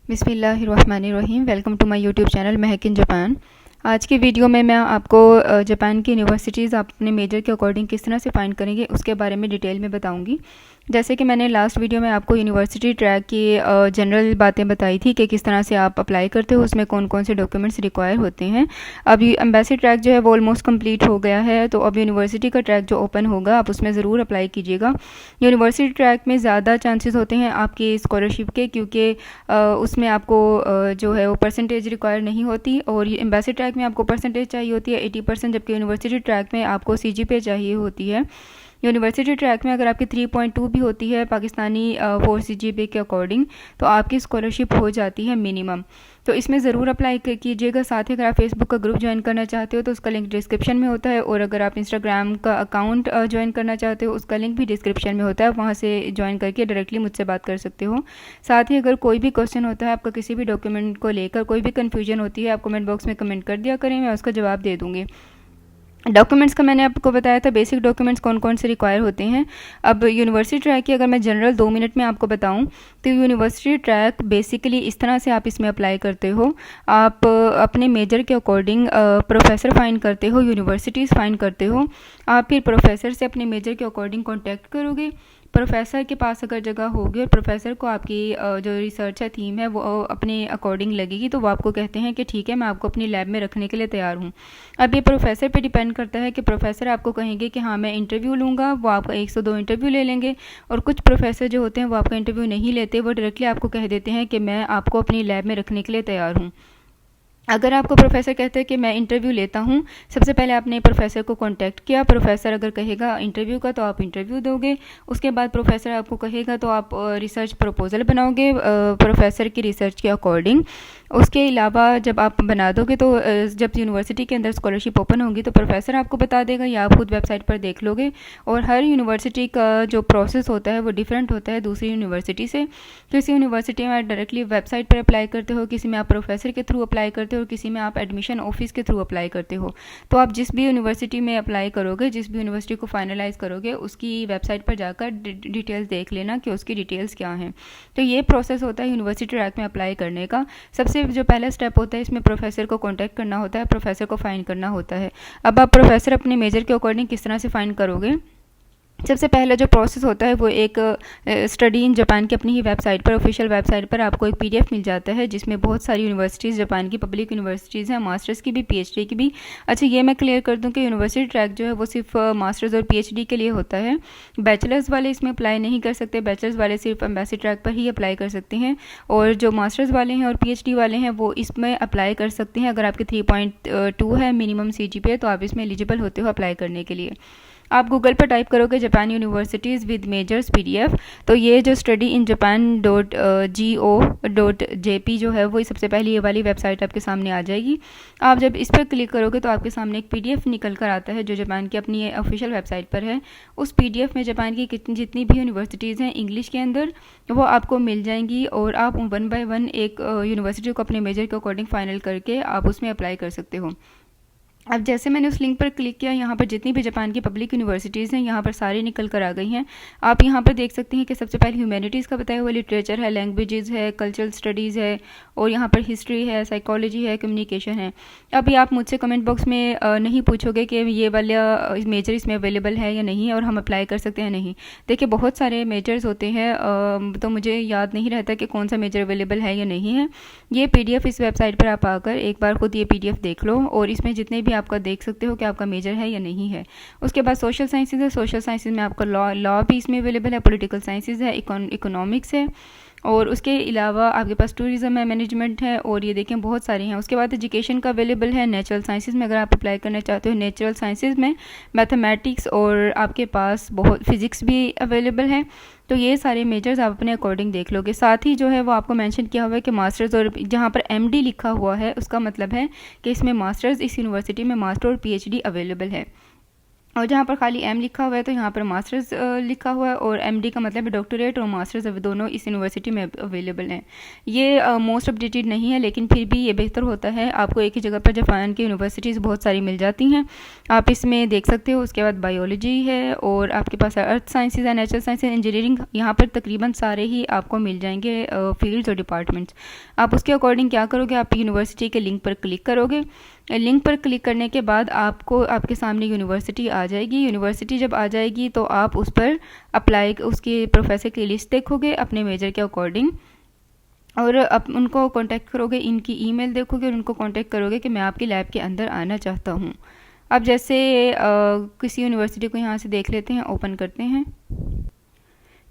बिस्मिल्लाहिर्रहमानिर्रहीम। Welcome to my YouTube channel Mehak in Japan. आज की वीडियो में मैं आपको जापान की यूनिवर्सिटीज़ आप अपने मेजर के अकॉर्डिंग किस तरह से फाइंड करेंगे उसके बारे में डिटेल में बताऊंगी। जैसे कि मैंने लास्ट वीडियो में आपको यूनिवर्सिटी ट्रैक की जनरल बातें बताई थी कि किस तरह से आप अप्लाई करते हो, उसमें कौन कौन से डॉक्यूमेंट्स रिक्वायर होते हैं। अब एम्बेसी ट्रैक जो है वो ऑलमोस्ट कंप्लीट हो गया है, तो अब यूनिवर्सिटी का ट्रैक जो ओपन होगा आप उसमें ज़रूर अप्लाई कीजिएगा। यूनिवर्सिटी ट्रैक में ज़्यादा चांसेस होते हैं आपकी स्कॉलरशिप के, क्योंकि उसमें आपको जो है वो परसेंटेज रिक्वायर नहीं होती, और एम्बेसी ट्रैक में आपको परसेंटेज चाहिए होती है 80%, जबकि यूनिवर्सिटी ट्रैक में आपको CGPA चाहिए होती है। यूनिवर्सिटी ट्रैक में अगर आपकी 3.2 भी होती है पाकिस्तानी 4 CGPA के अकॉर्डिंग, तो आपकी स्कॉलरशिप हो जाती है मिनिमम। तो इसमें ज़रूर अप्लाई कीजिएगा। साथ ही अगर आप फेसबुक का ग्रुप ज्वाइन करना चाहते हो तो उसका लिंक डिस्क्रिप्शन में होता है, और अगर आप इंस्टाग्राम का अकाउंट ज्वाइन करना चाहते हो उसका लिंक भी डिस्क्रिप्शन में होता है, वहाँ से ज्वाइन करके डायरेक्टली मुझसे बात कर सकते हो। साथ ही अगर कोई भी क्वेश्चन होता है आपका किसी भी डॉक्यूमेंट को लेकर, कोई भी कन्फ्यूजन होती है, आप कमेंट बॉक्स में कमेंट कर दिया करें, मैं उसका जवाब दे दूँगी। डॉक्यूमेंट्स का मैंने आपको बताया था बेसिक डॉक्यूमेंट्स कौन कौन से रिक्वायर होते हैं। अब यूनिवर्सिटी ट्रैक की अगर मैं जनरल 2 मिनट में आपको बताऊं तो यूनिवर्सिटी ट्रैक बेसिकली इस तरह से आप इसमें अप्लाई करते हो। आप अपने मेजर के अकॉर्डिंग प्रोफेसर फाइंड करते हो, यूनिवर्सिटीज़ फाइंड करते हो। आप फिर प्रोफेसर से अपने मेजर के अकॉर्डिंग कॉन्टैक्ट करोगे। प्रोफेसर के पास अगर जगह होगी और प्रोफेसर को आपकी जो रिसर्च है थीम है वो अपने अकॉर्डिंग लगेगी, तो वो आपको कहते हैं कि ठीक है मैं आपको अपनी लैब में रखने के लिए तैयार हूँ। अब ये प्रोफेसर पे डिपेंड करता है कि प्रोफेसर आपको कहेंगे कि हाँ मैं इंटरव्यू लूँगा, वो आपका 1 से 2 इंटरव्यू ले लेंगे। और कुछ प्रोफेसर जो होते हैं वो आपका इंटरव्यू नहीं लेते, वो डायरेक्टली आपको कह देते हैं कि मैं आपको अपनी लैब में रखने के लिए तैयार हूँ। अगर आपको प्रोफेसर कहते हैं कि मैं इंटरव्यू लेता हूँ, सबसे पहले आपने प्रोफेसर को कांटेक्ट किया। प्रोफेसर अगर कहेगा इंटरव्यू का तो आप इंटरव्यू दोगे। उसके बाद प्रोफेसर आपको कहेगा तो आप रिसर्च प्रपोजल बनाओगे प्रोफेसर की रिसर्च के अकॉर्डिंग। उसके अलावा जब आप बना दोगे तो जब यूनिवर्सिटी के अंदर स्कॉलरशिप ओपन होगी तो प्रोफेसर आपको बता देगा, या आप खुद वेबसाइट पर देख लोगे। और हर यूनिवर्सिटी का जो प्रोसेस होता है वो डिफरेंट होता है दूसरी यूनिवर्सिटी से। किसी यूनिवर्सिटी में आप डायरेक्टली वेबसाइट पर अप्लाई करते हो, किसी में आप प्रोफेसर के थ्रू अप्लाई करते हो, और किसी में आप एडमिशन ऑफिस के थ्रू अप्लाई करते हो। तो आप जिस भी यूनिवर्सिटी में अप्लाई करोगे, जिस भी यूनिवर्सिटी को फाइनलाइज करोगे, उसकी वेबसाइट पर जाकर डिटेल्स देख लेना कि उसकी डिटेल्स क्या हैं। तो ये प्रोसेस होता है यूनिवर्सिटी ट्रैक में अप्लाई करने का। सबसे जो पहला स्टेप होता है इसमें प्रोफेसर को कांटेक्ट करना होता है, प्रोफेसर को फाइंड करना होता है। अब आप प्रोफेसर अपने मेजर के अकॉर्डिंग किस तरह से फाइंड करोगे। सबसे पहला जो प्रोसेस होता है वो एक स्टडी इन जापान की अपनी ही वेबसाइट पर, ऑफिशियल वेबसाइट पर आपको एक PDF मिल जाता है जिसमें बहुत सारी यूनिवर्सिटीज़, जापान की पब्लिक यूनिवर्सिटीज़ हैं, मास्टर्स की भी PhD की भी। अच्छा ये मैं क्लियर कर दूं कि यूनिवर्सिटी ट्रैक जो है वो सिर्फ मास्टर्स और PhD के लिए होता है। बैचलर्स वाले इसमें अप्लाई नहीं कर सकते, बैचलर्स वाले सिर्फ एम्बेसी ट्रैक पर ही अप्लाई कर सकते हैं। और जो मास्टर्स वाले हैं और PhD वाले हैं वो इसमें अप्लाई कर सकते हैं। अगर आपके 3.2 है मिनिमम CGPA तो आप इसमें एलिजिबल होते हो अप्लाई करने के लिए। आप गूगल पर टाइप करोगे Japan universities with measures PDF, तो ये जो studyinjapan.go.jp जो है वो सबसे पहले ये वाली वेबसाइट आपके सामने आ जाएगी। आप जब इस पर क्लिक करोगे तो आपके सामने एक PDF निकल कर आता है जो जापान की अपनी ऑफिशियल वेबसाइट पर है। उस PDF में जापान की जितनी भी यूनिवर्सिटीज़ हैं इंग्लिश के अंदर वो आपको मिल जाएंगी, और आप 1 बाय 1 एक यूनिवर्सिटी को अपने मेजर के अकॉर्डिंग फाइनल करके आप उसमें अप्लाई कर सकते हो। अब जैसे मैंने उस लिंक पर क्लिक किया, यहाँ पर जितनी भी जापान की पब्लिक यूनिवर्सिटीज़ हैं यहाँ पर सारी निकल कर आ गई हैं। आप यहाँ पर देख सकते हैं कि सबसे पहले ह्यूमैनिटीज़ का बताया हुआ लिटरेचर है, लैंग्वेजेस है, कल्चरल स्टडीज़ है, और यहाँ पर हिस्ट्री है, साइकोलॉजी है, कम्युनिकेशन है। अभी आप मुझसे कमेंट बॉक्स में नहीं पूछोगे कि ये वाला मेजर इसमें अवेलेबल है या नहीं है और हम अप्लाई कर सकते हैं नहीं। देखिए बहुत सारे मेजर्स होते हैं, तो मुझे याद नहीं रहता कि कौन सा मेजर अवेलेबल है या नहीं है। ये PDF इस वेबसाइट पर आप आकर एक बार खुद ये PDF देख लो, और इसमें जितने भी आपका देख सकते हो कि आपका मेजर है या नहीं है। उसके बाद सोशल साइंसेज है, सोशल साइंसेज में आपका लॉ भी इसमें अवेलेबल है, पॉलिटिकल साइंसेज है, इकोनॉमिक्स है, और उसके अलावा आपके पास टूरिज्म है, मैनेजमेंट है, और ये देखें बहुत सारे हैं। उसके बाद एजुकेशन का अवेलेबल है। नेचुरल साइंसेज में अगर आप अप्लाई करना चाहते हो, नेचुरल साइंसेज में मैथमेटिक्स और आपके पास बहुत फिजिक्स भी अवेलेबल है। तो ये सारे मेजर्स आप अपने अकॉर्डिंग देख लोगे। साथ ही जो है वो आपको मेंशन किया हुआ है कि मास्टर्स, और जहाँ पर MD लिखा हुआ है उसका मतलब है कि इसमें मास्टर्स, इस यूनिवर्सिटी में मास्टर और PhD अवेलेबल है। और जहाँ पर खाली एम लिखा हुआ है तो यहाँ पर मास्टर्स लिखा हुआ है, और एमडी का मतलब है डॉक्टरेट, और मास्टर्स दोनों इस यूनिवर्सिटी में अवेलेबल हैं। ये मोस्ट अपडेटेड नहीं है, लेकिन फिर भी ये बेहतर होता है। आपको एक ही जगह पर जापान की यूनिवर्सिटीज़ बहुत सारी मिल जाती हैं, आप इसमें देख सकते हो। उसके बाद बायोलॉजी है, और आपके पास अर्थ साइंसेज है, नेचुरल साइंस, इंजीनियरिंग। यहाँ पर तकरीबन सारे ही आपको मिल जाएंगे फील्ड्स और डिपार्टमेंट्स। आप उसके अकॉर्डिंग क्या करोगे, आप यूनिवर्सिटी के लिंक पर क्लिक करोगे। लिंक पर क्लिक करने के बाद आपको आपके सामने यूनिवर्सिटी आ जाएगी। यूनिवर्सिटी जब आ जाएगी तो आप उस पर अप्लाई, उसके प्रोफेसर की लिस्ट देखोगे अपने मेजर के अकॉर्डिंग, और आप उनको कांटेक्ट करोगे, इनकी ईमेल देखोगे और उनको कांटेक्ट करोगे कि मैं आपकी लैब के अंदर आना चाहता हूँ। अब जैसे किसी यूनिवर्सिटी को यहाँ से देख लेते हैं, ओपन करते हैं।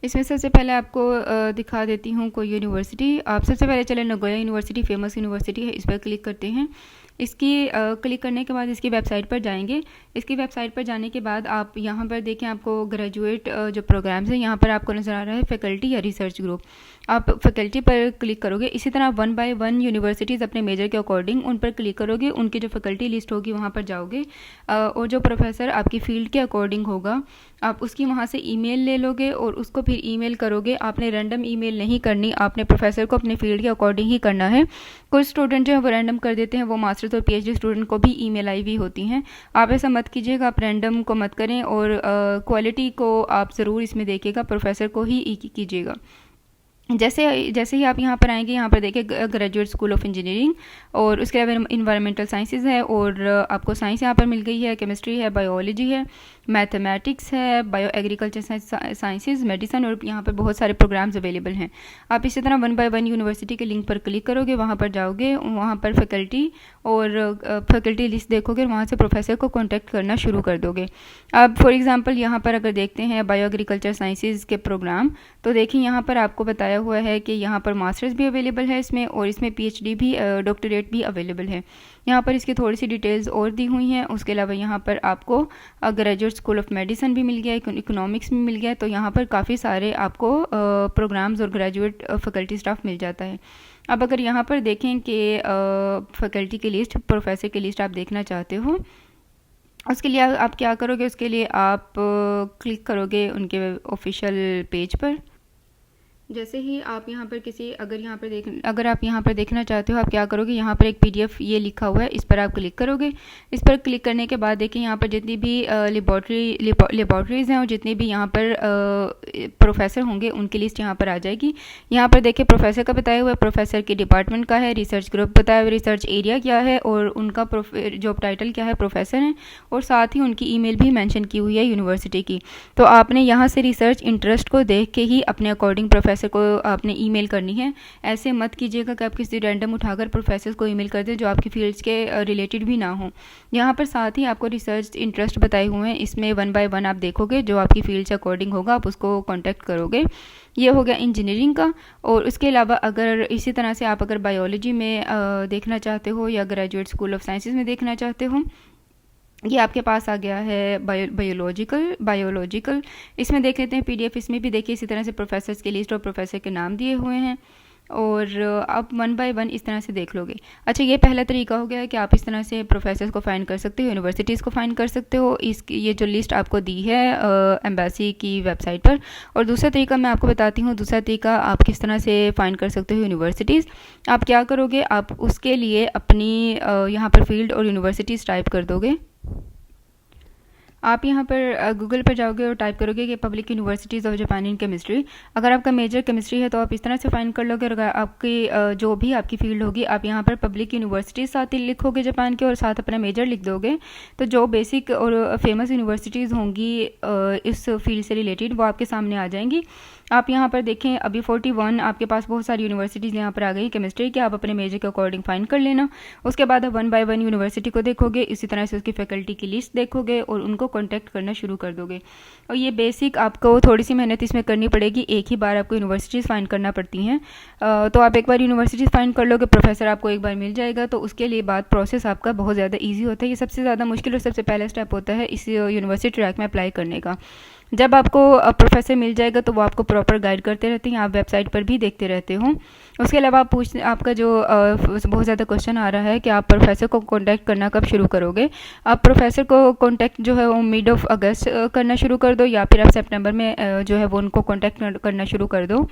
इसमें सबसे पहले आपको दिखा देती हूँ कोई यूनिवर्सिटी। आप सबसे पहले चले नगोया यूनिवर्सिटी, फेमस यूनिवर्सिटी है, इस पर क्लिक करते हैं। इसकी क्लिक करने के बाद इसकी वेबसाइट पर जाएंगे। इसकी वेबसाइट पर जाने के बाद आप यहाँ पर देखें, आपको ग्रेजुएट जो प्रोग्राम्स हैं यहाँ पर आपको नज़र आ रहा है फैकल्टी या रिसर्च ग्रुप। आप फैकल्टी पर क्लिक करोगे। इसी तरह 1 बाय 1 यूनिवर्सिटीज़ अपने मेजर के अकॉर्डिंग उन पर क्लिक करोगे, उनकी जो फैकल्टी लिस्ट होगी वहाँ पर जाओगे, और जो प्रोफेसर आपकी फील्ड के अकॉर्डिंग होगा आप उसकी वहाँ से ईमेल ले लोगे और उसको फिर ईमेल करोगे। आपने रैंडम ईमेल नहीं करनी, आपने प्रोफेसर को अपने फील्ड के अकॉर्डिंग ही करना है। कुछ स्टूडेंट जो है वो रैंडम कर देते हैं, वो मास्टर्स और पीएचडी स्टूडेंट को भी ईमेल आई हुई होती हैं। आप ऐसा मत कीजिएगा, आप रैंडम को मत करें, और क्वालिटी को आप ज़रूर इसमें देखिएगा, प्रोफेसर को ही कीजिएगा। जैसे ही आप यहाँ पर आएंगे, यहाँ पर देखिए ग्रेजुएट स्कूल ऑफ इंजीनियरिंग, और उसके अलावा इन्वायरमेंटल साइंसेज है, और आपको साइंस यहाँ पर मिल गई है, केमिस्ट्री है, बायोलॉजी है, मैथमेटिक्स है, बायो एग्रीकल्चर साइंसेज, मेडिसिन, और यहाँ पर बहुत सारे प्रोग्राम्स अवेलेबल हैं। आप इसी तरह 1 बाय 1 यूनिवर्सिटी के लिंक पर क्लिक करोगे, वहाँ पर जाओगे, वहाँ पर फैकल्टी और फैकल्टी लिस्ट देखोगे, वहाँ से प्रोफेसर को कॉन्टैक्ट करना शुरू कर दोगे। अब फॉर एग्जांपल यहाँ पर अगर देखते हैं बायो एग्रीकल्चर साइंसेज के प्रोग्राम, तो देखिए यहाँ पर आपको बताया हुआ है कि यहाँ पर मास्टर्स भी अवेलेबल है इसमें, और इसमें पीएचडी भी, डॉक्टरेट भी अवेलेबल है। यहाँ पर इसकी थोड़ी सी डिटेल्स और दी हुई हैं। उसके अलावा यहाँ पर आपको ग्रेजुएट स्कूल ऑफ मेडिसिन भी मिल गया, इकोनॉमिक्स भी मिल गया, तो यहाँ पर काफ़ी सारे आपको प्रोग्राम्स और ग्रेजुएट फैकल्टी स्टाफ मिल जाता है। अब अगर यहाँ पर देखें कि फैकल्टी की लिस्ट, प्रोफेसर की लिस्ट आप देखना चाहते हो, उसके लिए आप क्या करोगे, उसके लिए आप क्लिक करोगे उनके ऑफिशियल पेज पर। जैसे ही आप यहाँ पर अगर आप यहाँ पर देखना चाहते हो, आप क्या करोगे, यहाँ पर एक पीडीएफ ये लिखा हुआ है, इस पर आप क्लिक करोगे। इस पर क्लिक करने के बाद देखिए यहाँ पर जितनी भी लेबॉर्ट्रीज़ हैं और जितने भी यहाँ पर प्रोफेसर होंगे उनकी लिस्ट यहाँ पर आ जाएगी। यहाँ पर देखिए प्रोफेसर का बताया हुआ है, प्रोफेसर के डिपार्टमेंट का है, रिसर्च ग्रुप बताया हुआ, रिसर्च एरिया क्या है, और उनका जॉब टाइटल क्या है, प्रोफेसर हैं, और साथ ही उनकी ईमेल भी मेंशन की हुई है यूनिवर्सिटी की। तो आपने यहाँ से रिसर्च इंटरेस्ट को देख के ही अपने अकॉर्डिंग प्रोफेसर को आपने ईमेल करनी है। ऐसे मत कीजिएगा कि आप किसी रैंडम उठाकर प्रोफेसर को ईमेल कर दें जो आपकी फील्ड्स के रिलेटेड भी ना हो। यहाँ पर साथ ही आपको रिसर्च इंटरेस्ट बताए हुए हैं, इसमें 1 बाय 1 आप देखोगे, जो आपकी फील्ड से अकॉर्डिंग होगा आप उसको कॉन्टैक्ट करोगे। ये हो गया इंजीनियरिंग का। और उसके अलावा अगर इसी तरह से आप अगर बायोलॉजी में देखना चाहते हो या ग्रेजुएट स्कूल ऑफ साइंसेज में देखना चाहते हो, ये आपके पास आ गया है बायोलॉजिकल। इसमें देख लेते हैं पीडीएफ। इसमें भी देखिए इसी तरह से प्रोफेसर्स की लिस्ट और प्रोफेसर के नाम दिए हुए हैं, और आप 1 बाय 1 इस तरह से देख लोगे। अच्छा, ये पहला तरीका हो गया है कि आप इस तरह से प्रोफेसर्स को फाइंड कर सकते हो, यूनिवर्सिटीज़ को फाइंड कर सकते हो। ये जो लिस्ट आपको दी है एम्बेसी की वेबसाइट पर। और दूसरा तरीका मैं आपको बताती हूँ। दूसरा तरीका आप किस तरह से फाइंड कर सकते हो यूनिवर्सिटीज़। आप क्या करोगे, आप उसके लिए अपनी यहाँ पर फील्ड और यूनिवर्सिटीज़ टाइप कर दोगे। आप यहाँ पर गूगल पर जाओगे और टाइप करोगे कि public universities of Japan in chemistry. अगर आपका मेजर केमिस्ट्री है तो आप इस तरह से फाइंड कर लोगे। और अगर आपकी जो भी आपकी फील्ड होगी, आप यहाँ पर पब्लिक यूनिवर्सिटीज़ साथ ही लिखोगे जापान के, और साथ अपना मेजर लिख दोगे, तो जो बेसिक और फेमस यूनिवर्सिटीज़ होंगी इस फील्ड से रिलेटेड वो आपके सामने आ जाएंगी। आप यहाँ पर देखें अभी 41 आपके पास बहुत सारी यूनिवर्सिटीज़ यहाँ पर आ गई केमिस्ट्री की। आप अपने मेजर के अकॉर्डिंग फाइंड कर लेना। उसके बाद आप 1 बाय 1 यूनिवर्सिटी को देखोगे, इसी तरह से उसकी फैकल्टी की लिस्ट देखोगे और उनको कॉन्टैक्ट करना शुरू कर दोगे। और ये बेसिक आपको थोड़ी सी मेहनत इसमें करनी पड़ेगी, एक ही बार आपको यूनिवर्सिटीज़ फाइंड करना पड़ती हैं। तो आप एक बार यूनिवर्सिटीज़ फाइंड कर लोगे, प्रोफेसर आपको एक बार मिल जाएगा, तो उसके लिए बाद प्रोसेस आपका बहुत ज़्यादा ईजी होता है। ये सबसे ज़्यादा मुश्किल और सबसे पहला स्टेप होता है इस यूनिवर्सिटी ट्रैक में अप्लाई करने का। जब आपको प्रोफेसर मिल जाएगा तो वो आपको प्रॉपर गाइड करते रहते हैं, आप वेबसाइट पर भी देखते रहते हो। उसके अलावा आपका जो बहुत ज़्यादा क्वेश्चन आ रहा है कि आप प्रोफेसर को कॉन्टैक्ट करना कब शुरू करोगे। आप प्रोफेसर को कॉन्टैक्ट जो है वो मिड ऑफ अगस्त करना शुरू कर दो, या फिर आप सितंबर में जो है वो उनको कॉन्टैक्ट करना शुरू कर दो।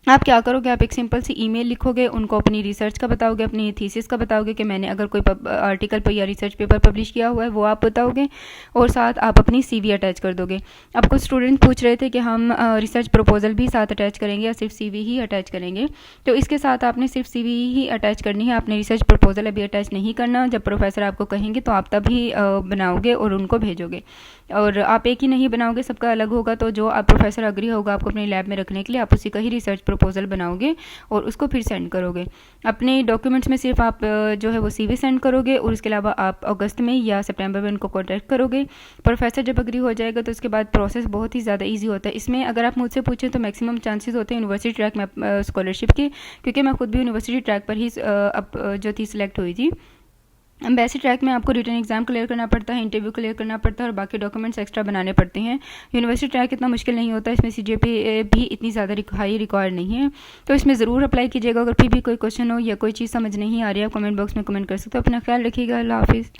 आप क्या करोगे, आप एक सिंपल सी ईमेल लिखोगे, उनको अपनी रिसर्च का बताओगे, अपनी थीसिस का बताओगे कि मैंने अगर कोई आर्टिकल पर या रिसर्च पेपर पब्लिश किया हुआ है वो आप बताओगे, और साथ आप अपनी सीवी अटैच कर दोगे। अब कुछ स्टूडेंट पूछ रहे थे कि हम रिसर्च प्रपोजल भी साथ अटैच करेंगे या सिर्फ सीवी ही अटैच करेंगे। तो इसके साथ आपने सिर्फ सीवी ही अटैच करनी है, आपने रिसर्च प्रपोजल अभी अटैच नहीं करना। जब प्रोफेसर आपको कहेंगे तो आप तभी बनाओगे और उनको भेजोगे। और आप एक ही नहीं बनाओगे, सबका अलग होगा, तो जो आप प्रोफेसर अग्री होगा आपको अपने लैब में रखने के लिए, आप उसी का ही रिसर्च प्रपोजल बनाओगे और उसको फिर सेंड करोगे। अपने डॉक्यूमेंट्स में सिर्फ आप जो है वो सीवी सेंड करोगे, और उसके अलावा आप अगस्त में या सितंबर में उनको कॉन्टैक्ट करोगे। प्रोफेसर जब अग्री हो जाएगा तो उसके बाद प्रोसेस बहुत ही ज़्यादा ईजी होता है। इसमें अगर आप मुझसे पूछें तो मैक्सिमम चांसेस होते हैं यूनिवर्सिटी ट्रैक में स्कॉलरशिप के, क्योंकि मैं खुद भी यूनिवर्सिटी ट्रैक पर ही जो थी सिलेक्ट हुई थी। एम्बेसी ट्रैक में आपको रिटन एग्जाम क्लियर करना पड़ता है, इंटरव्यू क्लियर करना पड़ता है और बाकी डॉक्यूमेंट्स एक्स्ट्रा बनाने पड़ते हैं। यूनिवर्सिटी ट्रैक इतना मुश्किल नहीं होता, इसमें सीजीपीए भी इतनी ज़्यादा हाई रिक्वायर्ड नहीं है, तो इसमें ज़रूर अप्लाई कीजिएगा। अगर फिर भी कोई क्वेश्चन हो या कोई चीज़ समझ नहीं आ रही है, आप कमेंट बॉक्स में कमेंट कर सकते हो। अपना ख्याल रखिएगा। अल्लाह हाफिज़।